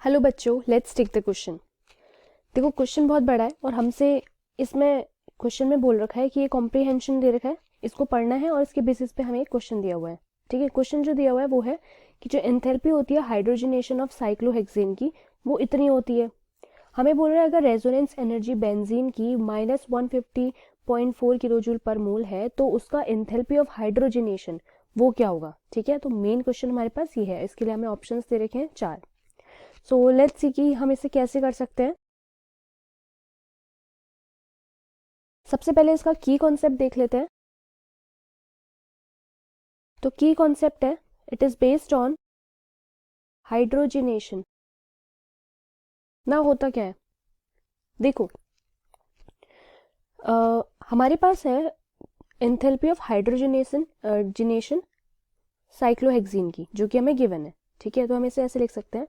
Hello बच्चों, let's take the question. देखो question बहुत बड़ा है और हमसे इसमें क्वेश्चन में बोल रखा है कि ये कॉम्प्रिहेंशन दे रखा है, इसको पढ़ना है और इसके बेसिस पे हमें एक क्वेश्चन दिया हुआ है। ठीक है, क्वेश्चन जो दिया हुआ है वो है कि जो एंथैल्पी होती है हाइड्रोजनेशन ऑफ साइक्लोहेक्सेन की वो इतनी होती है। हमें बोल रहा है अगर रेजोनेंस एनर्जी बेंजीन की -150.4 किलोजूल पर मोल है तो उसका एंथैल्पी ऑफ हाइड्रोजनेशन वो क्या होगा। ठीक है, तो मेन क्वेश्चन हमारे पास ये है, इसके लिए हमें ऑप्शंस दे रखे हैं 4। सो लेट्स सी कि हम इसे कैसे कर सकते हैं। सबसे पहले इसका की कॉन्सेप्ट देख लेते हैं। तो की कॉन्सेप्ट है it is based on hydrogenation. ना होता क्या है, देखो हमारे पास है एंथैल्पी ऑफ हाइड्रोजनेशन जिनेशन साइक्लोहेक्सीन की, जो कि हमें गिवन है। ठीक है, तो हम इसे ऐसे लिख सकते हैं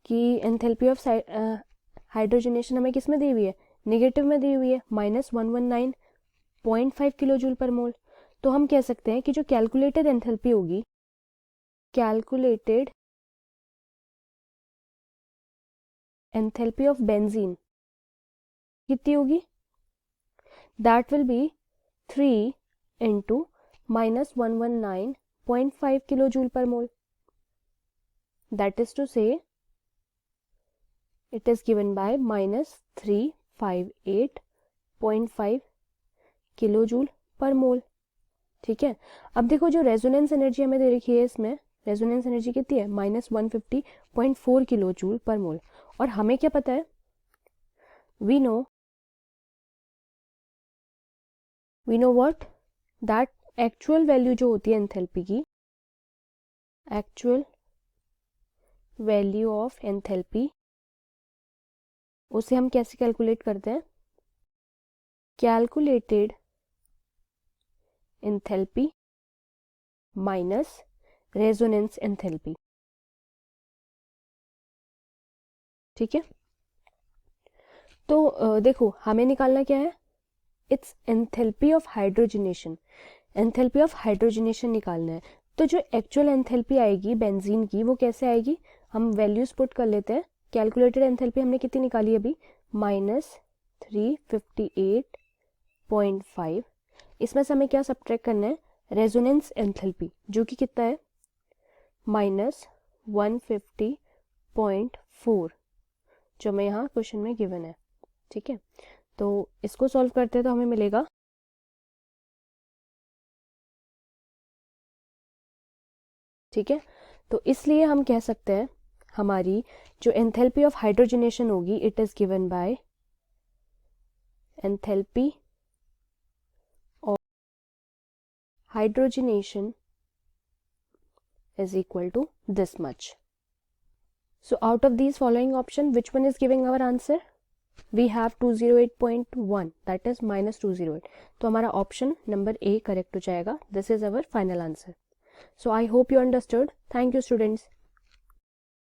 कि एंथैल्पी ऑफ हाइड्रोजनेशन हमें किस में दी हुई है, नेगेटिव में दी हुई है, -119.5 किलो जूल पर मोल। तो हम कह सकते हैं कि जो कैलकुलेटेड एंथैल्पी होगी, कैलकुलेटेड एंथैल्पी ऑफ बेंजीन कितनी होगी, that will be 3 into -119.5 kilo joule per mole. That is to say it is given by -358.5 kilojoule per mole. ठीक है, अब देखो जो रेजोनेंस एनर्जी हमें दे रखी है, इसमें रेजोनेंस एनर्जी कितनी है, -150.4 किलोजूल पर मोल। और हमें क्या पता है, we know what, that actual value जो होती है एंथैल्पी की, एक्चुअल वैल्यू ऑफ एंथैल्पी, उसे हम कैसे कैलकुलेट करते हैं, calculated enthalpy minus resonance enthalpy. ठीक है, तो देखो हमें निकालना क्या है, it's enthalpy of hydrogenation. Enthalpy of hydrogenation निकालना है। तो जो एक्चुअल एंथैल्पी आएगी बेंजीन की वो कैसे आएगी, हम वैल्यूज पुट कर लेते हैं। कैलकुलेटेड एंथैल्पी हमने कितनी निकाली अभी, -358.5। इसमें से हमें क्या सब्ट्रैक्ट करना है, रेजोनेंस एंथैल्पी, जो कि कितना है -150.4, जो हमें यहाँ क्वेश्चन में गिवन है। ठीक है, तो इसको सॉल्व करते हैं तो हमें मिलेगा ठीक है, तो इसलिए हम कह सकते हैं हमारी जो एंथैल्पी ऑफ हाइड्रोजनेशन होगी, it is given by enthalpy of hydrogenation is equal to this much. So out of these following option, which one is giving our answer? We have 208.1, that is -208. तो हमारा option number A correct हो जाएगा. This is our final answer. So I hope you understood. Thank you students.